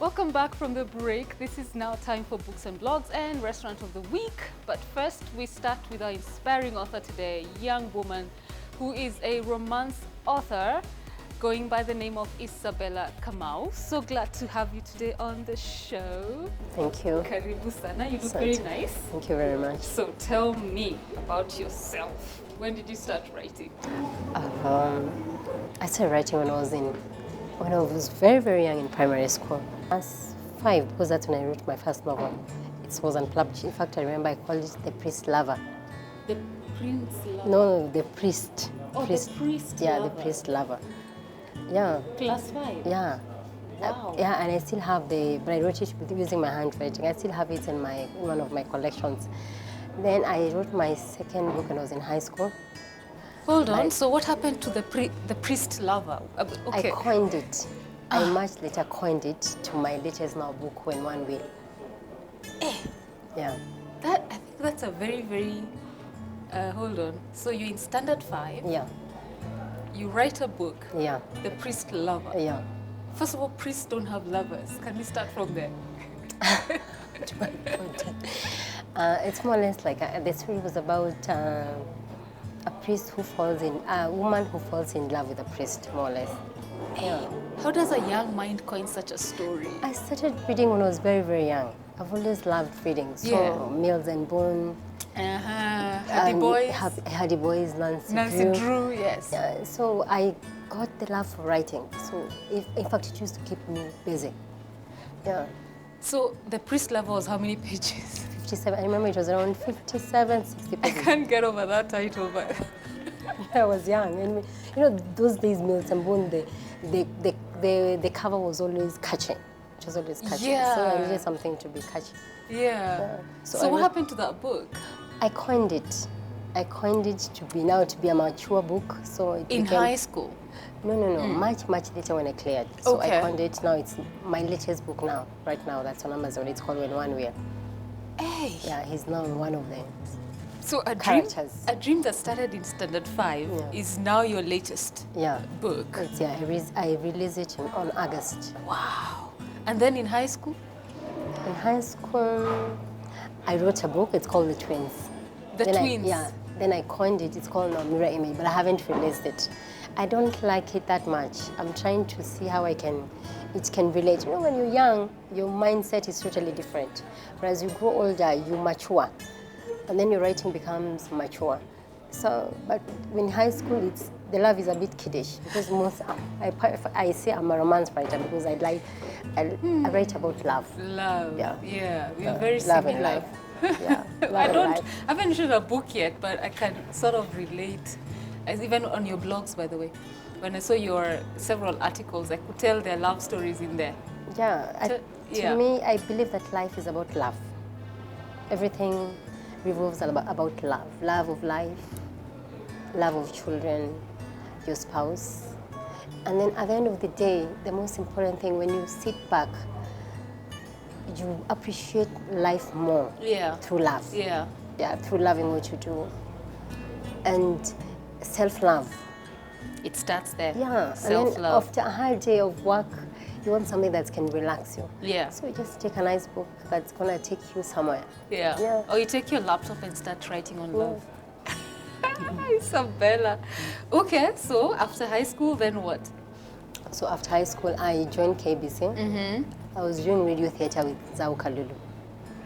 Welcome back from the break. This is now time for Books and Blogs and Restaurant of the Week. But first, we start with our inspiring author today, a young woman who is a romance author going by the name of Isabella Kamau. So glad to have you today on the show. Thank you. Karibu sana. You look very nice. Thank you very much. So tell me about yourself. When did you start writing? I started writing when I was very, very young in primary school. I was 5 because that's when I wrote my first novel. It was unpublished. In fact, I remember I called it The Priest Lover. The Prince Lover? No, The Priest. Oh, The Priest Yeah, Lover. The Priest Lover. Yeah. Class 5? Yeah. Wow. Yeah, and I still have but I wrote it using my handwriting. I still have it in one of my collections. Then I wrote my second book when I was in high school. Hold on. So what happened to the Priest Lover? Okay. I coined it. I much later coined it to my latest now book, When One Will. Yeah. I think that's a very, very... hold on. So you're in Standard 5. Yeah. You write a book. Yeah. The Priest Lover. Yeah. First of all, priests don't have lovers. Can we start from there? It's more or less like the story was about a woman who falls in love with a priest, more or less. Yeah. How does a young mind coin such a story? I started reading when I was very, very young. I've always loved reading. So Mills and Boone. Hardy Boys. Hardy Boys, Nancy Drew, yes. Yeah, so I got the love for writing. So in fact, it used to keep me busy. Yeah. So the Priest Lover was how many pages? 57. I remember it was around 57, 60 pages. I can't get over that title, but... I was young, and you know those days, Mills and Boone, the cover was always catchy. It was always catchy. Yeah. So I needed something to be catchy. Yeah. So what happened to that book? I coined it. I coined it to be a mature book. So it in became, high school? No. Much later when I cleared. So Okay. I coined it. Now it's my latest book now. Right now, that's on Amazon. It's called When One Will. Hey. Yeah, he's now one of them. So a dream that started in Standard 5 is now your latest book. I released it on August. Wow. And then in high school? In high school, I wrote a book. It's called The Twins. The Twins? Then I coined it. It's called Mirror Image, but I haven't released it. I don't like it that much. I'm trying to see how it can relate. You know, when you're young, your mindset is totally different. Whereas you grow older, you mature. And then your writing becomes mature. So, but in high school, the love is a bit kiddish because I say I'm a romance writer because I write about love. Love. Yeah. We are very love similar. and life. Yeah. I haven't written a book yet, but I can sort of relate. As even on your blogs, by the way, when I saw your several articles, I could tell there are love stories in there. Yeah. To me, I believe that life is about love. Everything revolves about love. Love of life, love of children, your spouse. And then at the end of the day, the most important thing, when you sit back, you appreciate life more through love. Yeah, through loving what you do. And self-love. It starts there. Yeah. Self-love. And then after a hard day of work, you want something that can relax you. Yeah. So you just take a nice book that's going to take you somewhere. Yeah. Or you take your laptop and start writing on love. Isabella. Okay, so after high school, then what? So after high school, I joined KBC. I was doing radio theater with Zau Kalulu.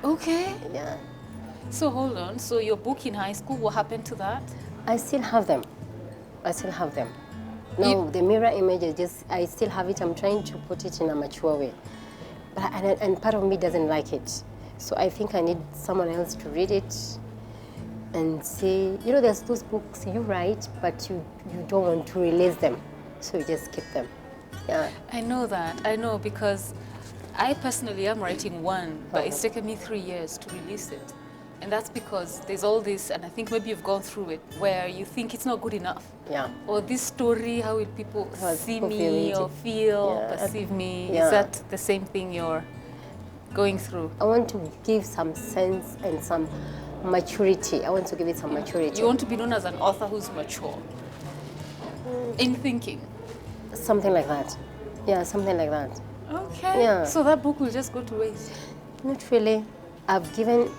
Okay. Yeah. So hold on. So your book in high school, what happened to that? I still have them. No, the mirror image, I still have it. I'm trying to put it in a mature way. And part of me doesn't like it. So I think I need someone else to read it and say, you know, there's those books you write, but you don't want to release them. So you just keep them. Yeah. I know that. I know because I personally am writing one, but it's taken me 3 years to release it. And that's because there's all this, and I think maybe you've gone through it, where you think it's not good enough. Yeah. Or this story, how will people see people me or feel or perceive me? Yeah. Is that the same thing you're going through? I want to give some sense and some maturity. I want to give it some maturity. You want to be known as an author who's mature in thinking? Something like that. Yeah, something like that. Okay. Yeah. So that book will just go to waste. Not really. I've given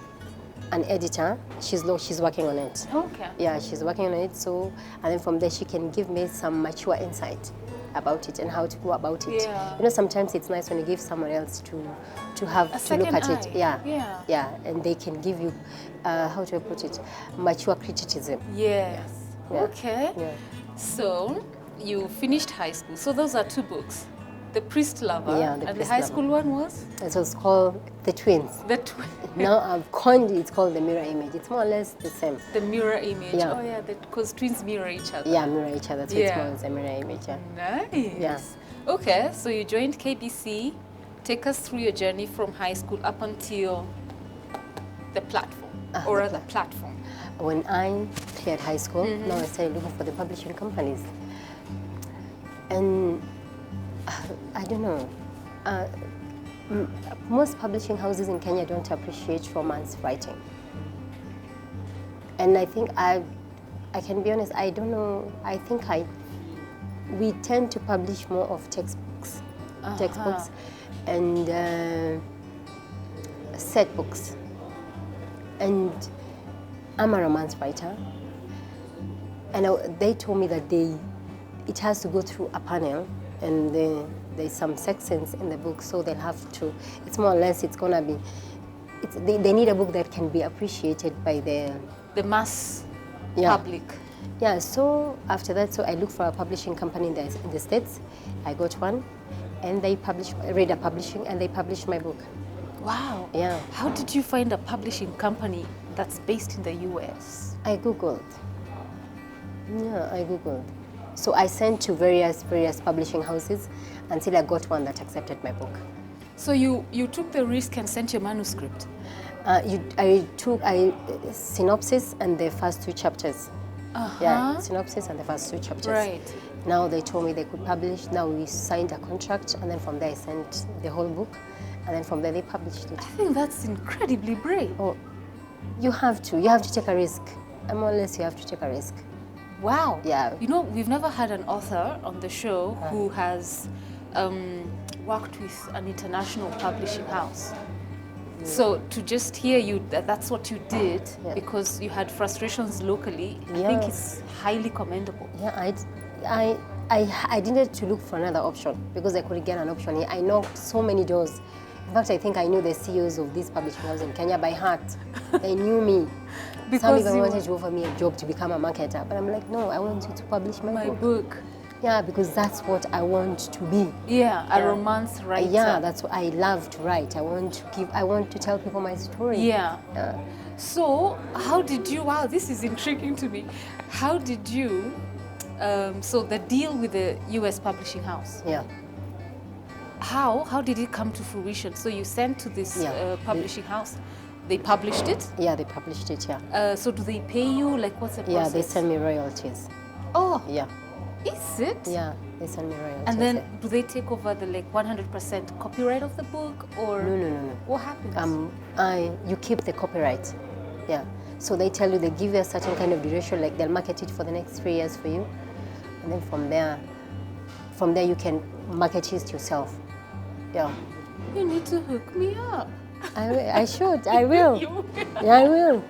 an editor. She's working on it. Okay. Yeah, she's working on it. So, and then from there she can give me some mature insight about it and how to go about it. Yeah. You know, sometimes it's nice when you give someone else to have A to look second at it. eye. Yeah. Yeah. Yeah, and they can give you, how do I put it, mature criticism. Yes. Yeah. Okay. Yeah. So you finished high school. So those are two books. The Priest Lover. Yeah, and the Priest high Lover. school one was? It was called The Twins. The twin. Now I've coined it's called The Mirror Image. It's more or less the same. The mirror image. Yeah. Oh yeah, because twins mirror each other. Yeah, mirror each other. So Yeah. it's more as a mirror image. Yeah. Nice. Yeah. Okay, so you joined KBC. Take us through your journey from high school up until the platform, or rather platform. When I cleared high school, now I started looking for the publishing companies. And I don't know, most publishing houses in Kenya don't appreciate romance writing. And I think I can be honest, I don't know, I think we tend to publish more of textbooks and set books. And I'm a romance writer, and they told me that it has to go through a panel, and there's some sections in the book, so they'll have to, it's more or less, it's gonna be, they need a book that can be appreciated by the mass yeah. public. Yeah, so after that, so I looked for a publishing company in the States. I got one, and they Radar Publishing, and they published my book. Wow. Yeah. How did you find a publishing company that's based in the US? I Googled. Yeah, I Googled. So I sent to various publishing houses until I got one that accepted my book. So you took the risk and sent your manuscript? I took a synopsis and the first 2 chapters. Yeah, synopsis and the first 2 chapters. Right. Now they told me they could publish. Now we signed a contract, and then from there I sent the whole book, and then from there they published it. I think that's incredibly brave. Oh, you have to take a risk. More or less, you have to take a risk. Wow. Yeah. You know, we've never had an author on the show who has worked with an international publishing house. So to just hear you, that's what you did because you had frustrations locally, I think it's highly commendable. Yeah, I needed to look for another option because I couldn't get an option here. I knocked so many doors. In fact, I think I knew the CEOs of these publishing houses in Kenya by heart. They knew me. Some even wanted to offer me a job to become a marketer, but I'm like, no, I want you to publish my book. Yeah, because that's what I want to be. Yeah, a romance writer. Yeah, that's what I love to write. I want to tell people my story. Yeah. So how did you, wow, this is intriguing to me. How did you, so the deal with the US publishing house. Yeah. How did it come to fruition? So you sent to this publishing house. They published it? Yeah, they published it, yeah. So do they pay you? Like, what's the process? Yeah, they send me royalties. Oh. Yeah. Is it? Yeah, they send me royalties. And then do they take over the 100% copyright of the book, or no. What happens? You keep the copyright. Yeah. So they tell you, they give you a certain kind of duration, like they'll market it for the next 3 years for you, and then from there you can market it yourself. Yeah. You need to hook me up. I should. I will. You will. Yeah, I will.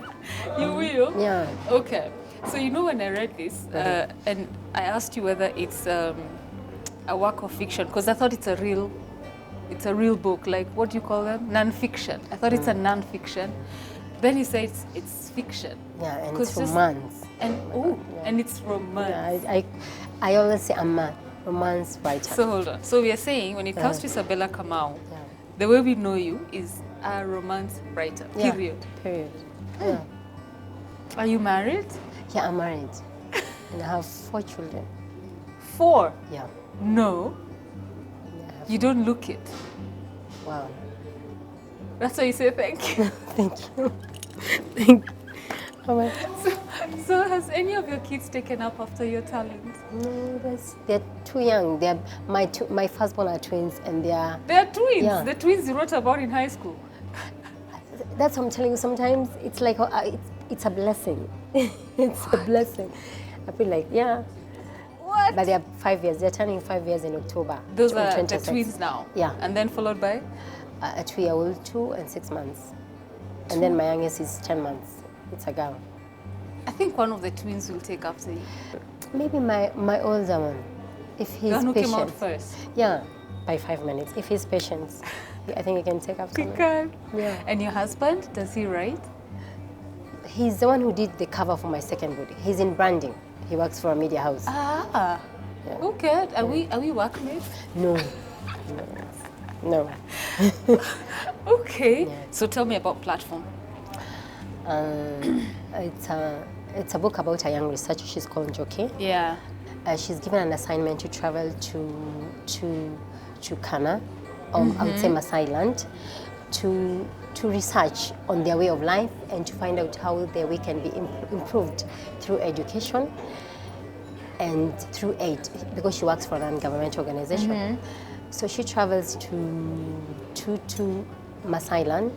You will? Yeah. Okay. So you know, when I read this, and I asked you whether it's a work of fiction, because I thought it's a real book. Like, what do you call them? Non-fiction. I thought it's a non-fiction. Then you say it's fiction. Yeah, and it's romance. And it's romance. Yeah, I always say I'm a romance writer. So hold on. So we are saying, when it comes to Isabella Kamau, the way we know you is a romance writer. Period. Period. Yeah. Are you married? Yeah, I'm married. And I have 4 children. 4? Yeah. No. You don't look it. Wow. That's why you say thank you. Thank you. Thank you. Oh, so has any of your kids taken up after your talent? No, they're too young. My firstborn are twins, and they're twins. Yeah. The twins you wrote about in high school. That's what I'm telling you. Sometimes it's like it's a blessing. It's a blessing. I feel like, yeah. What? But they are 5 years. They're turning 5 years in October. Those are the twins now? Yeah. And then followed by? A 2-year-old, 2 and 6 months. And then my youngest is 10 months. It's a girl. I think one of the twins will take after you. Maybe my older one, if he's The one who patient. came out first? Yeah, by 5 minutes. If he's patient, I think he can take after me. Yeah. And your husband, does he write? He's the one who did the cover for my second book. He's in branding. He works for a media house. Ah, Yeah. okay. Are we workmates? No. No. Okay. Yeah. So tell me about Platform. It's a book about a young researcher. She's called Njoki. Yeah. She's given an assignment to travel to Kana, I would say Maasai land, to research on their way of life and to find out how their way can be improved through education and through aid, because she works for a non-governmental organization. So she travels to Maasai land.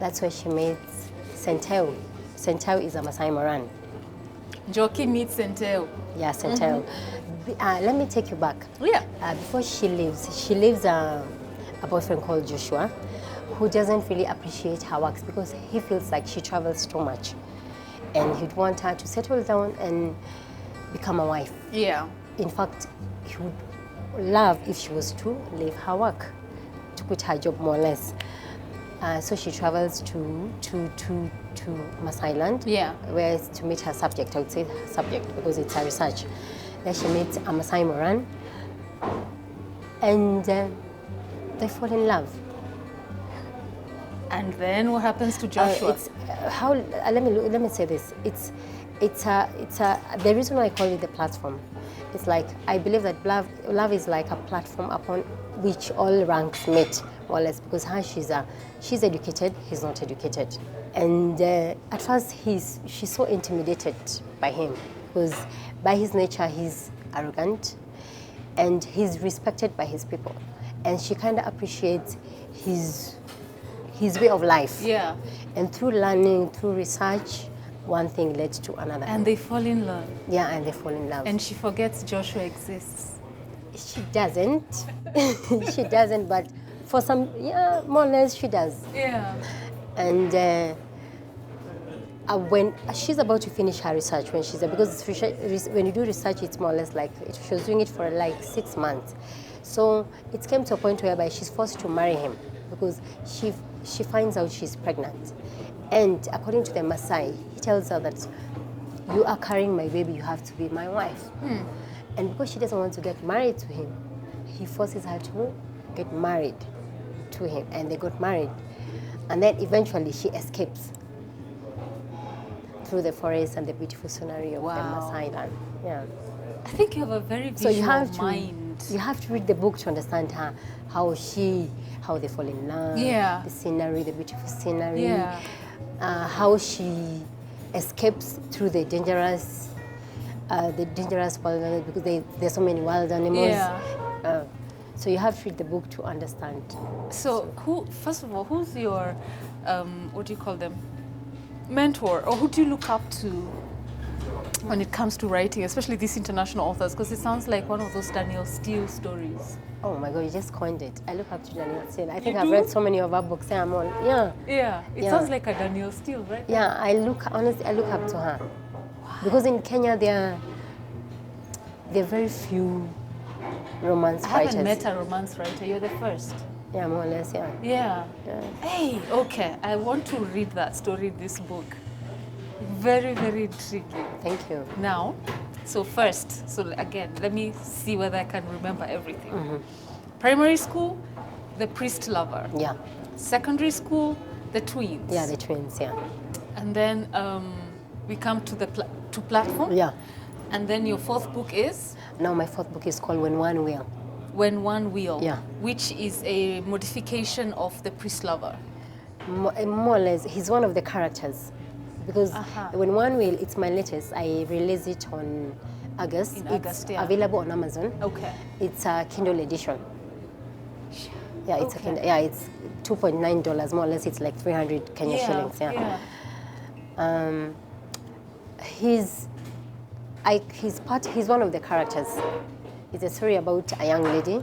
That's where she meets Senteu. Senteu is a Maasai Moran. Njoki meets Senteu. Yeah, Senteu. Let me take you back. Yeah. Before she leaves a boyfriend called Joshua, who doesn't really appreciate her works because he feels like she travels too much. And he'd want her to settle down and become a wife. Yeah. In fact, he would love if she was to leave her work, to quit her job more or less. So she travels to Maasai land, Yeah. where it's to meet her subject. I would say subject because it's her research. Then she meets a Maasai Moran, and they fall in love. And then what happens to Joshua? Let me say this. It's the reason why I call it the platform. It's like I believe that love is like a platform upon which all ranks meet, more or less, because she's educated, he's not educated. And at first she's so intimidated by him because by his nature he's arrogant and he's respected by his people. And she kind of appreciates his way of life. Yeah. And through learning, through research, one thing led to another. And they fall in love. Yeah, and they fall in love. And she forgets Joshua exists. She doesn't. She doesn't, but for some, yeah, more or less she does. Yeah. And when she's about to finish her research, because when you do research, it's more or less like, she was doing it for like 6 months. So it came to a point whereby she's forced to marry him because she finds out she's pregnant. And according to the Maasai, he tells her that you are carrying my baby, you have to be my wife. And because she doesn't want to get married to him, he forces her to get married to him. And they got married. And then eventually she escapes through the forest and the beautiful scenery of the Maasai land. Yeah. I think you have a very visual mind. You have to read the book to understand her, how they fall in love, Yeah. the scenery, the beautiful scenery, Yeah. How she escapes through the dangerous wild animals, because there's so many wild animals. Yeah. So you have to read the book to understand. So first of all, who's your, what do you call them, mentor, or who do you look up to when it comes to writing, especially these international authors? Because it sounds like one of those Danielle Steele stories. Oh my God, you just coined it. I look up to Danielle Steele. I think You I've do? read so many of her books. Yeah. It Yeah. sounds like a Danielle Steele, right? Yeah, I look up to her. Because in Kenya there are very few romance I writers. haven't met a romance writer. You're the first. Yeah, more or less, yeah. Yeah. Yeah. Hey, okay. I want to read that story in this book. Very, very intriguing. Thank you. Now, so again, let me see whether I can remember everything. Primary school, the priest lover. Yeah. Secondary school, the twins. Yeah, the twins, yeah. And then we come to the platform. Yeah. And then your fourth book is? Now my fourth book is called When One Will. When One Will. Yeah. Which is a modification of the priest lover. More or less, he's one of the characters. Because When One Will, it's my latest. I released it on August. In August, it's yeah. available on Amazon. Okay. It's a Kindle edition. Yeah, it's Okay. a Kindle. Yeah, it's $2.9 more or less. It's like 300 Kenya shillings. Yeah. He's one of the characters. It's a story about a young lady.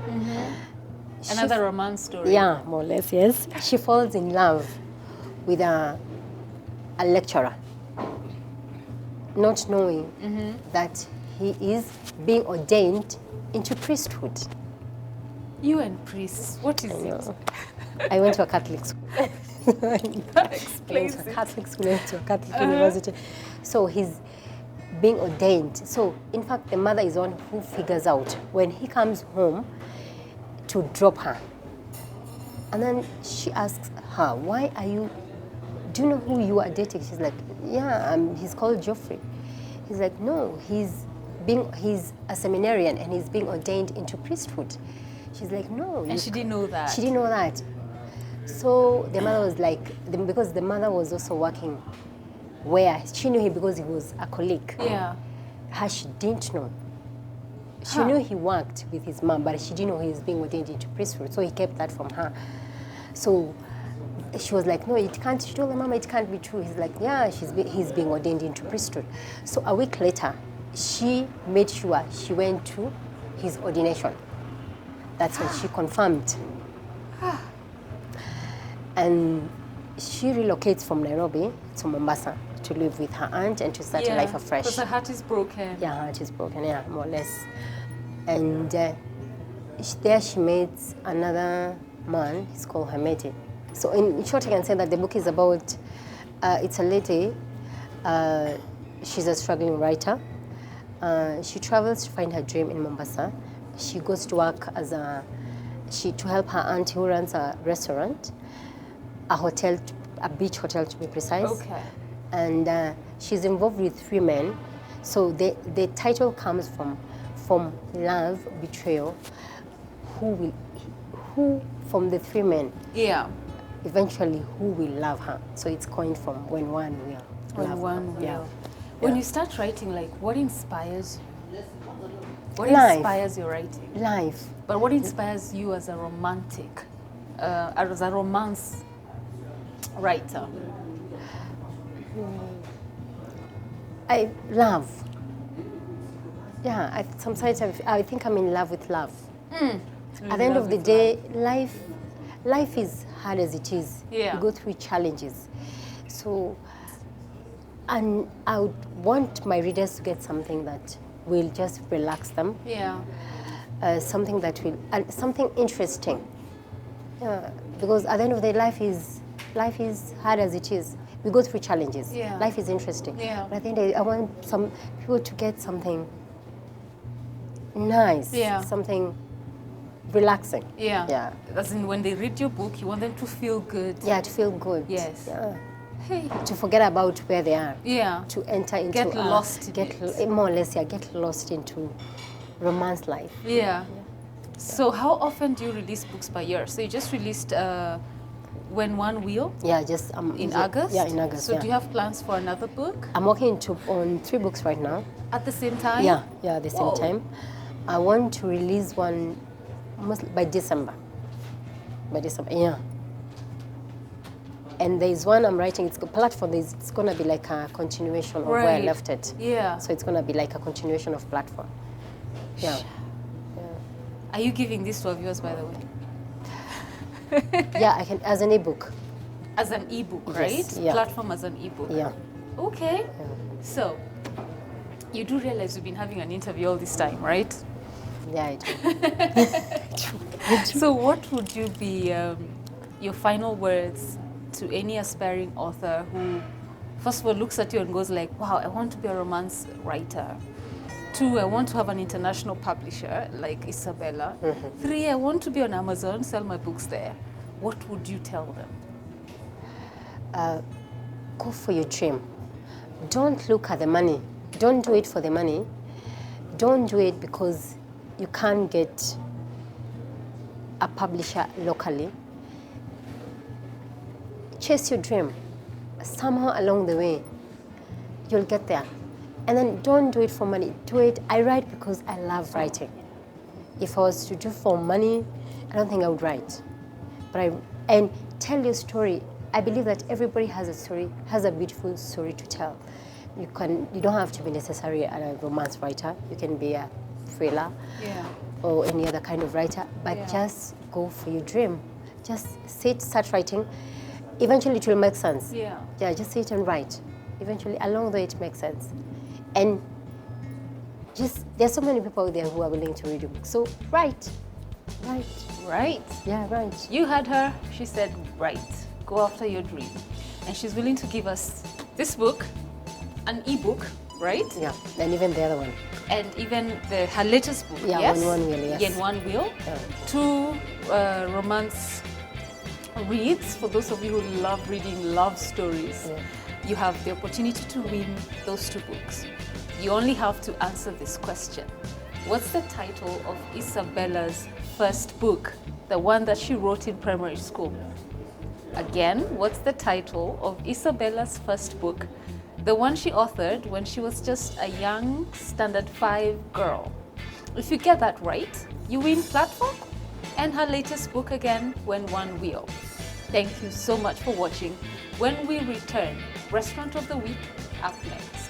Another romance story. Yeah, more or less, yes. She falls in love with a lecturer, not knowing that he is being ordained into priesthood. You and priests, what is it? I went to a Catholic school. Explain it. Catholic school, I went to a Catholic university. So he's being ordained. So in fact, the mother is one who figures out when he comes home to drop her. And then she asks her, why are you, do you know who you are dating? She's like, yeah, he's called Geoffrey. He's like, no, he's a seminarian and he's being ordained into priesthood. She's like, no. And she didn't know that. She didn't know that. So the mother was like, because the mother was also working where she knew him because he was a colleague. Yeah. She didn't know. She knew he worked with his mom, but she didn't know he was being ordained into priesthood. So he kept that from her. So she was like, no, it can't. She told the mama it can't be true. He's like, yeah, he's being ordained into priesthood. So a week later, she made sure she went to his ordination. That's when she confirmed. And she relocates from Nairobi to Mombasa to live with her aunt and to start a life afresh. Because her heart is broken. Yeah, her heart is broken, yeah, more or less. And there she meets another man, he's called Hameti. So in short, I can say that the book is about, it's a lady, she's a struggling writer. She travels to find her dream in Mombasa. She goes to work to help her aunt who runs a restaurant, a hotel, a beach hotel to be precise. Okay. And she's involved with 3 men. So the title comes from love, betrayal, who from the 3 men. Yeah. Eventually, who will love her? So it's coined from when one will. When one will. Yeah. When you start writing, like, what inspires you? What Life. inspires your writing? Life. But what inspires you as a romantic, as a romance writer? I love. Yeah, sometimes I think I'm in love with love. At the end of the day, life is hard as it is. Yeah. You go through challenges. So, and I would want my readers to get something that will just relax them. Yeah. Something that will, something interesting. Yeah, because at the end of the day, life is hard as it is. We go through challenges. Yeah. Life is interesting. Yeah. But I think I want some people to get something nice. Yeah. Something relaxing. Yeah. Yeah. As in, when they read your book, you want them to feel good. Yeah, to feel good. Yes. Yeah. Hey. To forget about where they are. Yeah. To enter into Get lost in it. more or less, yeah, get lost into romance life. Yeah. So how often do you release books per year? So you just released When One Will Yeah, just in August? Yeah, in August. So yeah. do you have plans for another book? I'm working on 3 books right now. At the same time? Yeah, at the same Whoa. time. I want to release one by December. Yeah. And there's one I'm writing, it's a platform, it's going to be like a continuation of where I left it. Yeah. So it's going to be like a continuation of platform. Yeah. Are you giving this to our viewers, by the way? Yeah, I can, as an ebook. As an ebook, Yes, right? yeah. Platform as an ebook. Yeah. Okay. So, you do realize we've been having an interview all this time, right? Yeah, I do. So what would you be your final words to any aspiring author who, first of all, looks at you and goes like, wow, I want to be a romance writer. 2, I want to have an international publisher like Isabella. 3, I want to be on Amazon, sell my books there. What would you tell them? Go for your dream. Don't look at the money. Don't do it for the money. Don't do it because you can't get a publisher locally. Chase your dream. Somehow along the way, you'll get there. And then don't do it for money. Do it. I write because I love writing. If I was to do for money, I don't think I would write. And tell your story. I believe that everybody has a story, has a beautiful story to tell. You don't have to be necessarily a romance writer. You can be a thriller or any other kind of writer, but just go for your dream. Just start writing. Eventually it will make sense. Yeah, just sit and write. Eventually, along the way, it makes sense. And just, there's so many people out there who are willing to read your book. So write. Right. Yeah, write. You heard her. She said, write. Go after your dream. And she's willing to give us this book, an ebook, right? Yeah, and even the other one. And even her latest book, yeah, yes? When One Will, yes. Yen One Will. Yeah. 2 romance reads. For those of you who love reading love stories, you have the opportunity to win those 2 books. You only have to answer this question. What's the title of Isabella's first book, the one that she wrote in primary school? Again, what's the title of Isabella's first book, the one she authored when she was just a young Standard 5 girl? If you get that right, you win platform and her latest book again, When One Will. Thank you so much for watching. When we return, Restaurant of the Week up next.